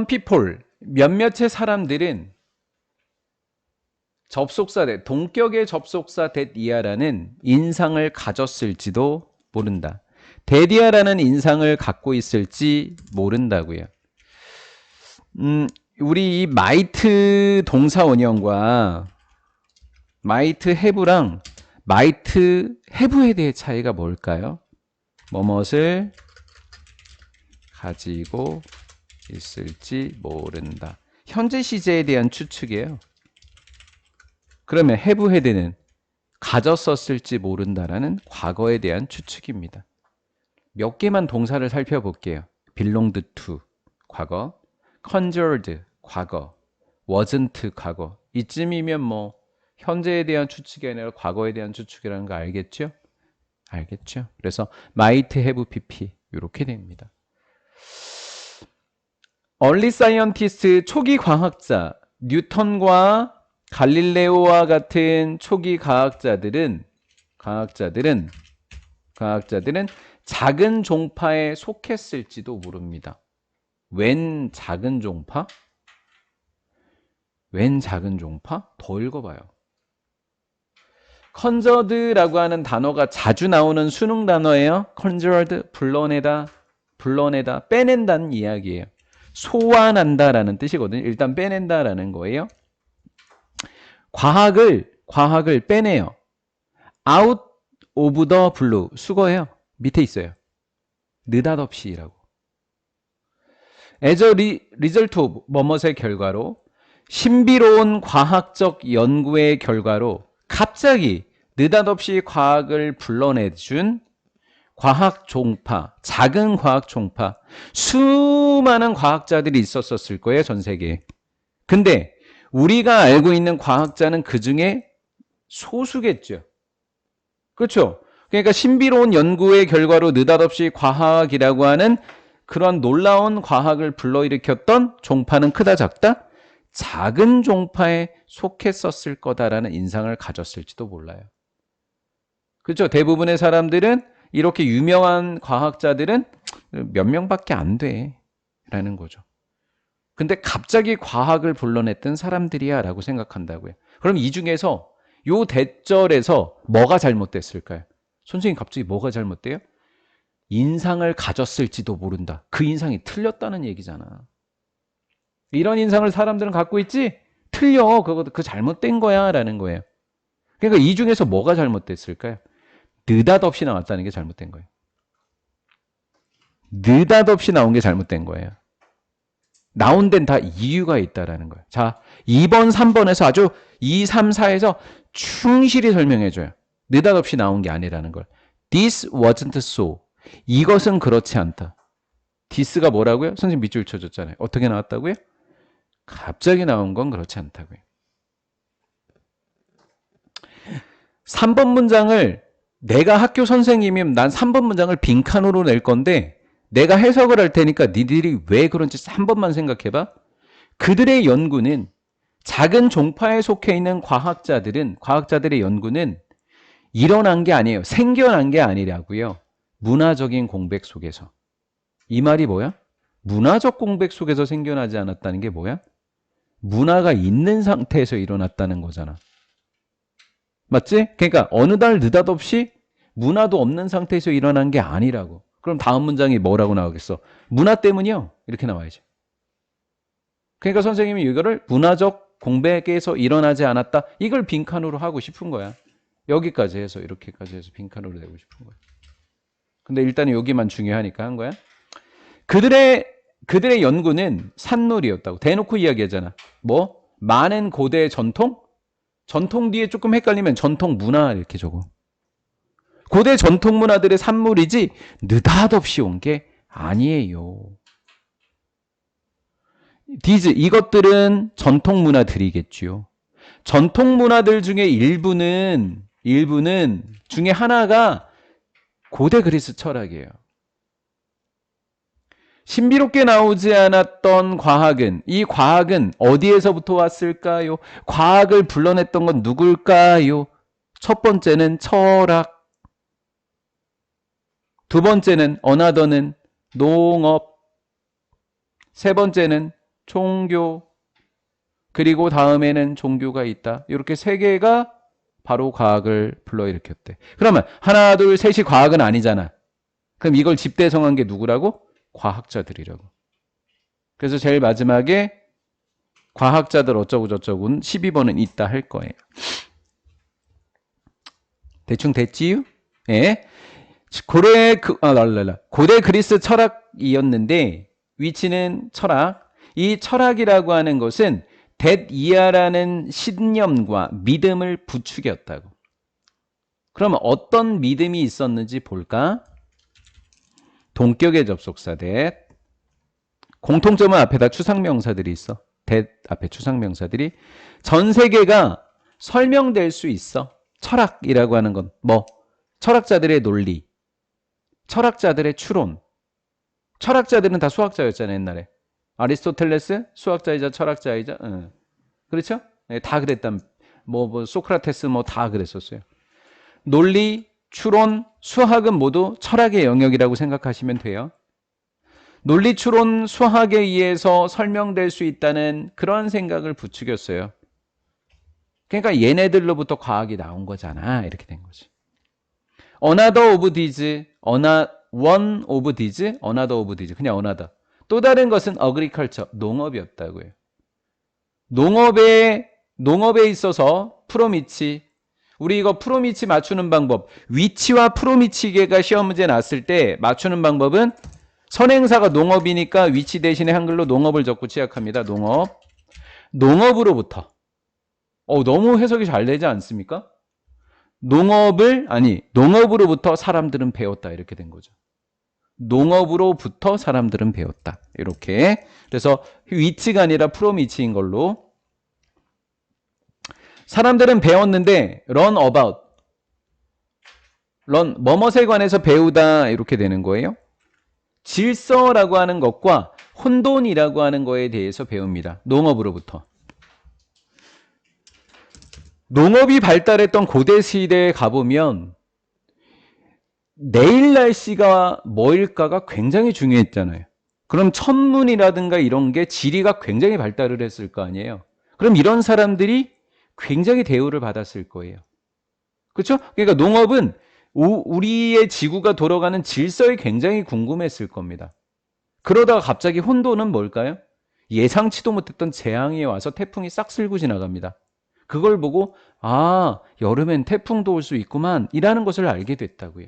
Some people, 몇몇의 사람들은 접속사 that, 동격의 접속사 that이야라는 인상을 가졌을지도 모른다. that이야라는 인상을 갖고 있을지 모른다고요. 우리 이 might 동사 원형과 might have랑 might have에 대해 차이가 뭘까요? 뭐뭇을 가지고 있을지 모른다. 현재 시제에 대한 추측이에요. 그러면 have had는 가졌었을지 모른다라는 과거에 대한 추측입니다. 몇 개만 동사를 살펴볼게요. belonged to 과거, conjured 과거, wasn't 과거. 이쯤이면 뭐 현재에 대한 추측이 아니라 과거에 대한 추측이라는 거 알겠죠? 알겠죠? 그래서 might have pp 이렇게 됩니다. early scientist 초기 과학자 뉴턴과 갈릴레오와 같은 초기 과학자들은 작은 종파에 속했을지도 모릅니다. 웬 작은 종파? 웬 작은 종파? 더 읽어봐요. conjured라고 하는 단어가 자주 나오는 수능 단어예요. conjured, 불러내다, 빼낸다는 이야기예요. 소환한다라는 뜻이거든요. 일단 빼낸다라는 거예요. 과학을 빼내요. out of the blue. 수거해요. 밑에 있어요. 느닷없이라고. as a result of 뭐뭇의 결과로, 신비로운 과학적 연구의 결과로 갑자기 느닷없이 과학을 불러내준 과학 종파, 작은 과학 종파, 수많은 과학자들이 있었을 거예요, 전 세계에. 근데 우리가 알고 있는 과학자는 그 중에 소수겠죠. 그렇죠? 그러니까 신비로운 연구의 결과로 느닷없이 과학이라고 하는 그런 놀라운 과학을 불러일으켰던 종파는 크다 작다? 작은 종파에 속했었을 거다라는 인상을 가졌을지도 몰라요. 그렇죠? 대부분의 사람들은 이렇게 유명한 과학자들은 몇 명밖에 안 돼 라는 거죠. 근데 갑자기 과학을 불러냈던 사람들이야 라고 생각한다고요. 그럼 이 중에서 요 대절에서 뭐가 잘못됐을까요? 선생님 갑자기 뭐가 잘못돼요? 인상을 가졌을지도 모른다. 그 인상이 틀렸다는 얘기잖아. 이런 인상을 사람들은 갖고 있지? 틀려. 그 잘못된 거야 라는 거예요. 그러니까 이 중에서 뭐가 잘못됐을까요? 느닷없이 나왔다는 게 잘못된 거예요. 느닷없이 나온 게 잘못된 거예요. 나온 데는 다 이유가 있다라는 거예요. 자, 2번, 3번에서 아주 2, 3, 4에서 충실히 설명해줘요. 느닷없이 나온 게 아니라는 걸. This wasn't so. 이것은 그렇지 않다. this가 뭐라고요? 선생님 밑줄 쳐줬잖아요. 어떻게 나왔다고요? 갑자기 나온 건 그렇지 않다고요. 3번 문장을 내가 학교 선생님이면 난 3번 문장을 빈칸으로 낼 건데 내가 해석을 할 테니까 니들이 왜 그런지 한 번만 생각해봐. 그들의 연구는 작은 종파에 속해 있는 과학자들의 연구는 일어난 게 아니에요. 생겨난 게 아니라고요. 문화적인 공백 속에서. 이 말이 뭐야? 문화적 공백 속에서 생겨나지 않았다는 게 뭐야? 문화가 있는 상태에서 일어났다는 거잖아. 맞지? 그러니까 어느 날 느닷없이 문화도 없는 상태에서 일어난 게 아니라고. 그럼 다음 문장이 뭐라고 나오겠어? 문화 때문이요. 이렇게 나와야지. 그러니까 선생님이 이거를 문화적 공백에서 일어나지 않았다. 이걸 빈칸으로 하고 싶은 거야. 여기까지 해서 이렇게까지 해서 빈칸으로 내고 싶은 거야. 근데 일단 여기만 중요하니까 한 거야. 그들의 연구는 산놀이였다고. 대놓고 이야기하잖아. 뭐? 많은 고대 전통? 전통 뒤에 조금 헷갈리면 전통 문화 이렇게 적어. 고대 전통 문화들의 산물이지 느닷없이 온 게 아니에요. 이것들은 전통 문화들이겠죠. 전통 문화들 중에 일부는 중에 하나가 고대 그리스 철학이에요. 신비롭게 나오지 않았던 이 과학은 어디에서부터 왔을까요? 과학을 불러냈던 건 누굴까요? 첫 번째는 철학, 두 번째는 어나더는 농업, 세 번째는 종교, 그리고 다음에는 종교가 있다. 이렇게 세 개가 바로 과학을 불러일으켰대. 그러면 하나, 둘, 셋이 과학은 아니잖아. 그럼 이걸 집대성한 게 누구라고? 과학자들이라고. 그래서 제일 마지막에 과학자들 어쩌고 저쩌고는 12번은 있다 할 거예요. 대충 됐지요? 예. 고대 그리스 철학이었는데 위치는 철학. 이 철학이라고 하는 것은 뎃이아라는 신념과 믿음을 부추겼다고. 그러면 어떤 믿음이 있었는지 볼까? 동격의 접속사 뎃. 공통점은 앞에다 추상명사들이 있어. 뎃 앞에 추상명사들이. 전 세계가 설명될 수 있어. 철학이라고 하는 건 뭐? 철학자들의 논리, 철학자들의 추론. 철학자들은 다 수학자였잖아요, 옛날에. 아리스토텔레스 수학자이자 철학자이자, 그렇죠? 네, 다 그랬단. 뭐 소크라테스 뭐 다 그랬었어요. 논리, 추론, 수학은 모두 철학의 영역이라고 생각하시면 돼요. 논리, 추론, 수학에 의해서 설명될 수 있다는 그런 생각을 부추겼어요. 그러니까 얘네들로부터 과학이 나온 거잖아. 이렇게 된 거지. Another of these, one of these, another of these. 그냥 another. 또 다른 것은 agriculture, 농업이었다고요. 농업에 있어서 프로미치, 우리 이거 프로미치 맞추는 방법, 위치와 프로미치계가 시험 문제 났을 때 맞추는 방법은 선행사가 농업이니까 위치 대신에 한글로 농업을 적고 취약합니다. 농업으로부터. 너무 해석이 잘 되지 않습니까? 농업으로부터 사람들은 배웠다. 이렇게 된 거죠. 농업으로부터 사람들은 배웠다. 이렇게. 그래서 위치가 아니라 프로미치인 걸로. 사람들은 배웠는데 run about. 뭐뭇에 관해서 배우다. 이렇게 되는 거예요. 질서라고 하는 것과 혼돈이라고 하는 거에 대해서 배웁니다. 농업으로부터. 농업이 발달했던 고대 시대에 가보면 내일 날씨가 뭐일까가 굉장히 중요했잖아요. 그럼 천문이라든가 이런 게 지리가 굉장히 발달을 했을 거 아니에요. 그럼 이런 사람들이 굉장히 대우를 받았을 거예요. 그렇죠? 그러니까 농업은 우리의 지구가 돌아가는 질서에 굉장히 궁금했을 겁니다. 그러다가 갑자기 혼돈은 뭘까요? 예상치도 못했던 재앙이 와서 태풍이 싹 쓸고 지나갑니다. 그걸 보고 여름엔 태풍도 올 수 있구만 이라는 것을 알게 됐다고요.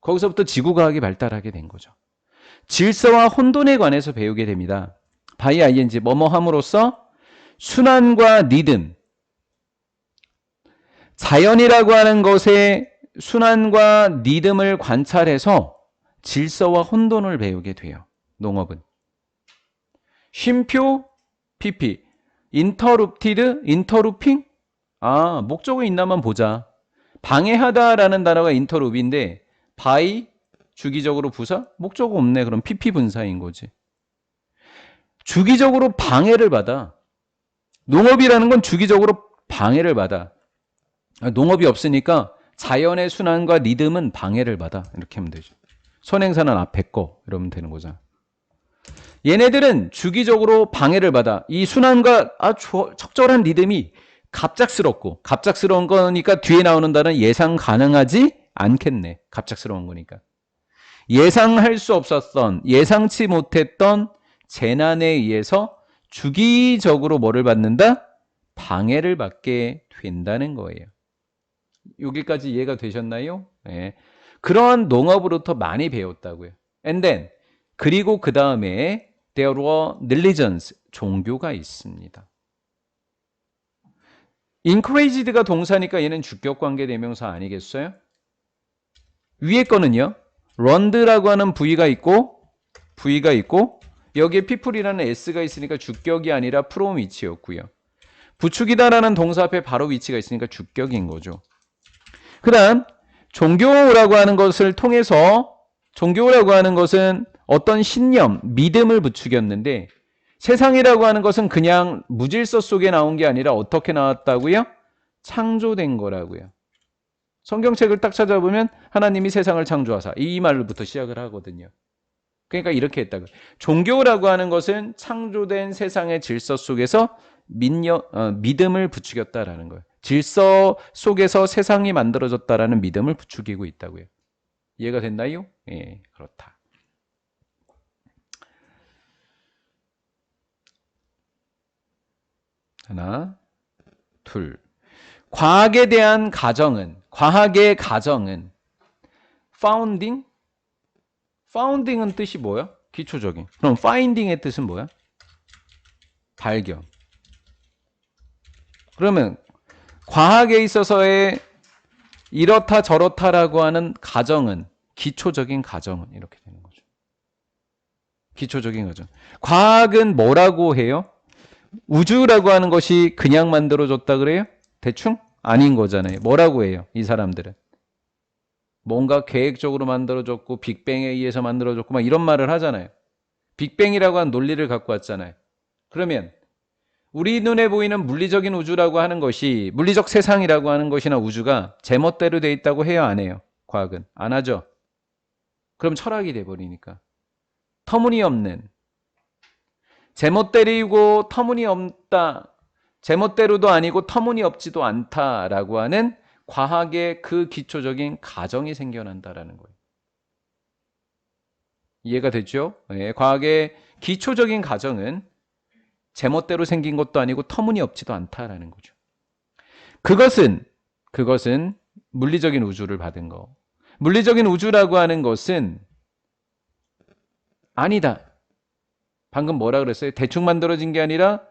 거기서부터 지구과학이 발달하게 된 거죠. 질서와 혼돈에 관해서 배우게 됩니다. by ing 뭐뭐 함으로써 순환과 리듬, 자연이라고 하는 것의 순환과 리듬을 관찰해서 질서와 혼돈을 배우게 돼요. 농업은. 쉼표, pp, interrupted, interrupting? 목적어 있나만 보자. 방해하다라는 단어가 interrupt인데 by, 주기적으로 부사? 목적어 없네. 그럼 pp 분사인 거지. 주기적으로 방해를 받아. 농업이라는 건 주기적으로 방해를 받아. 농업이 없으니까 자연의 순환과 리듬은 방해를 받아. 이렇게 하면 되죠. 선행사는 앞에 거 이러면 되는 거잖아. 얘네들은 주기적으로 방해를 받아. 이 순환과 적절한 리듬이 갑작스러운 거니까 뒤에 나오는 단어는 예상 가능하지 않겠네. 갑작스러운 거니까. 예상할 수 없었던, 예상치 못했던 재난에 의해서 주기적으로 뭐를 받는다? 방해를 받게 된다는 거예요. 여기까지 이해가 되셨나요? 네. 그러한 농업으로부터 많이 배웠다고요. And then, 그리고 그 다음에 there were religions, 종교가 있습니다. encouraged가 동사니까 얘는 주격관계 대명사 아니겠어요? 위에 거는요. runed라고 하는 V가 있고 여기에 people이라는 S가 있으니까 주격이 아니라 from 위치였고요. 부축이다라는 동사 앞에 바로 위치가 있으니까 주격인 거죠. 그 다음 종교라고 하는 것을 통해서 종교라고 하는 것은 어떤 신념, 믿음을 부추겼는데 세상이라고 하는 것은 그냥 무질서 속에 나온 게 아니라 어떻게 나왔다고요? 창조된 거라고요. 성경책을 딱 찾아보면 하나님이 세상을 창조하사 이 말로부터 시작을 하거든요. 그러니까 이렇게 했다고. 종교라고 하는 것은 창조된 세상의 질서 속에서 믿음을 부추겼다라는 거예요. 질서 속에서 세상이 만들어졌다라는 믿음을 부추기고 있다고요. 이해가 됐나요? 예, 그렇다. 하나, 둘. 과학에 대한 가정은, 과학의 가정은 파운딩? 파운딩은 뜻이 뭐야? 기초적인. 그럼 파인딩의 뜻은 뭐야? 발견. 그러면 과학에 있어서의 이렇다 저렇다라고 하는 가정은 기초적인 가정은 이렇게 되는 거죠. 기초적인 가정. 과학은 뭐라고 해요? 우주라고 하는 것이 그냥 만들어졌다 그래요? 대충? 아닌 거잖아요. 뭐라고 해요? 이 사람들은. 뭔가 계획적으로 만들어졌고 빅뱅에 의해서 만들어졌고 막 이런 말을 하잖아요. 빅뱅이라고 하는 논리를 갖고 왔잖아요. 그러면 우리 눈에 보이는 물리적인 우주라고 하는 것이, 물리적 세상이라고 하는 것이나 우주가 제멋대로 돼 있다고 해요, 안 해요? 과학은 안 하죠. 그럼 철학이 돼버리니까. 터무니없는, 제멋대로이고 터무니없다, 제멋대로도 아니고 터무니없지도 않다라고 하는 과학의 그 기초적인 가정이 생겨난다라는 거예요. 이해가 됐죠? 네, 과학의 기초적인 가정은 제멋대로 생긴 것도 아니고 터무니없지도 않다라는 거죠. 그것은 물리적인 우주를 받은 거. 물리적인 우주라고 하는 것은 아니다. 방금 뭐라 그랬어요? 대충 만들어진 게 아니라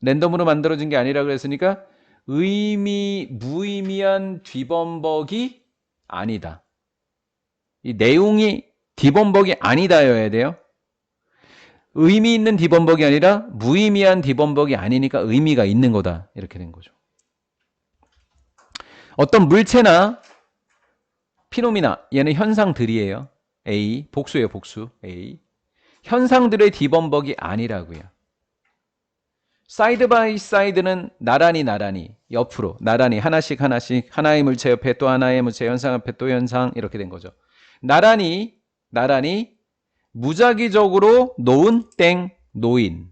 랜덤으로 만들어진 게 아니라 그랬으니까 무의미한 뒤범벅이 아니다. 이 내용이 뒤범벅이 아니다여야 돼요. 의미 있는 뒤범벅이 아니라 무의미한 뒤범벅이 아니니까 의미가 있는 거다. 이렇게 된 거죠. 어떤 물체나 피노미나, 얘는 현상들이에요. A, 복수예요, 복수. A. 현상들의 뒤범벅이 아니라고요. 사이드 바이 사이드는 나란히 옆으로 나란히 하나씩 하나의 물체 옆에 또 하나의 물체, 현상 옆에 또 현상, 이렇게 된 거죠. 나란히 무작위적으로 놓은 노인.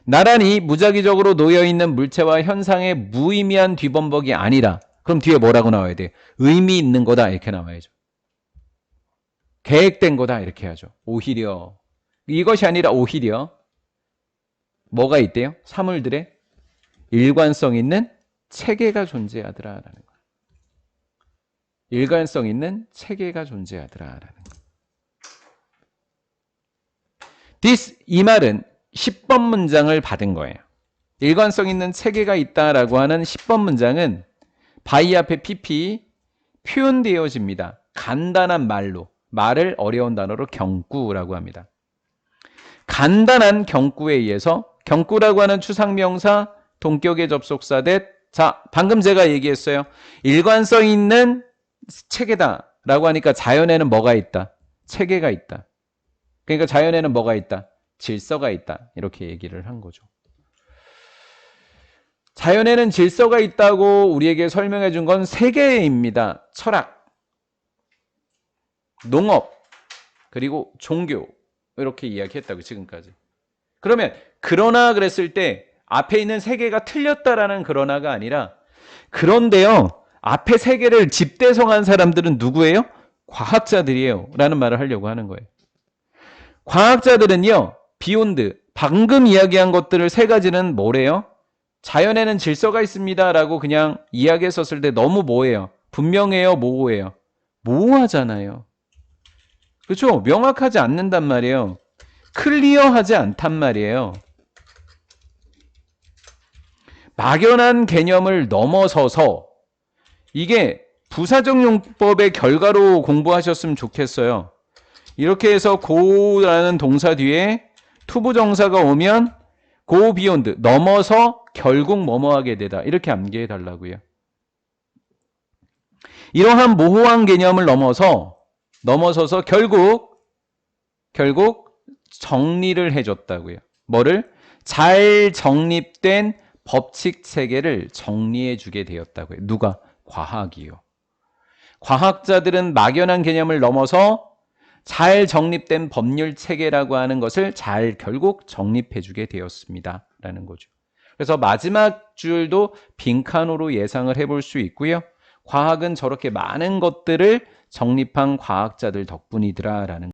나란히 무작위적으로 놓여있는 물체와 현상의 무의미한 뒤범벅이 아니라, 그럼 뒤에 뭐라고 나와야 돼? 의미 있는 거다, 이렇게 나와야죠. 계획된 거다, 이렇게 하죠. 오히려 이것이 아니라 오히려 뭐가 있대요? 사물들의 일관성 있는 체계가 존재하더라라는 거예요. 일관성 있는 체계가 존재하더라라는 거예요. 이 말은 10번 문장을 받은 거예요. 일관성 있는 체계가 있다라고 하는 10번 문장은 by 앞에 pp 표현되어집니다. 간단한 말을 어려운 단어로 경구라고 합니다. 간단한 경구에 의해서, 경구라고 하는 추상명사 동격의 접속사 자, 방금 제가 얘기했어요. 일관성 있는 체계다라고 하니까 자연에는 뭐가 있다? 체계가 있다. 그러니까 자연에는 뭐가 있다? 질서가 있다. 이렇게 얘기를 한 거죠. 자연에는 질서가 있다고 우리에게 설명해 준 건 세계입니다. 철학, 농업, 그리고 종교, 이렇게 이야기했다고 지금까지. 그러면 그러나 그랬을 때 앞에 있는 세 개가 틀렸다라는 그러나가 아니라, 그런데요, 앞에 세 개를 집대성한 사람들은 누구예요? 과학자들이에요 라는 말을 하려고 하는 거예요. 과학자들은요, 비욘드, 방금 이야기한 것들을 세 가지는 뭐래요? 자연에는 질서가 있습니다 라고 그냥 이야기했었을 때 너무 뭐예요? 분명해요? 모호해요? 모호하잖아요. 그렇죠? 명확하지 않는단 말이에요. 클리어하지 않단 말이에요. 막연한 개념을 넘어서서, 이게 부사적 용법의 결과로 공부하셨으면 좋겠어요. 이렇게 해서 고라는 동사 뒤에 투부정사가 오면 go beyond, 넘어서 결국 뭐뭐 하게 되다, 이렇게 암기해 달라고요. 이러한 모호한 개념을 넘어서서 결국 정리를 해줬다고요. 뭐를? 잘 정립된 법칙 체계를 정리해 주게 되었다고요. 누가? 과학이요. 과학자들은 막연한 개념을 넘어서 잘 정립된 법률 체계라고 하는 것을 잘 결국 정립해주게 되었습니다. 라는 거죠. 그래서 마지막 줄도 빈칸으로 예상을 해볼 수 있고요. 과학은 저렇게 많은 것들을 정립한 과학자들 덕분이더라 라는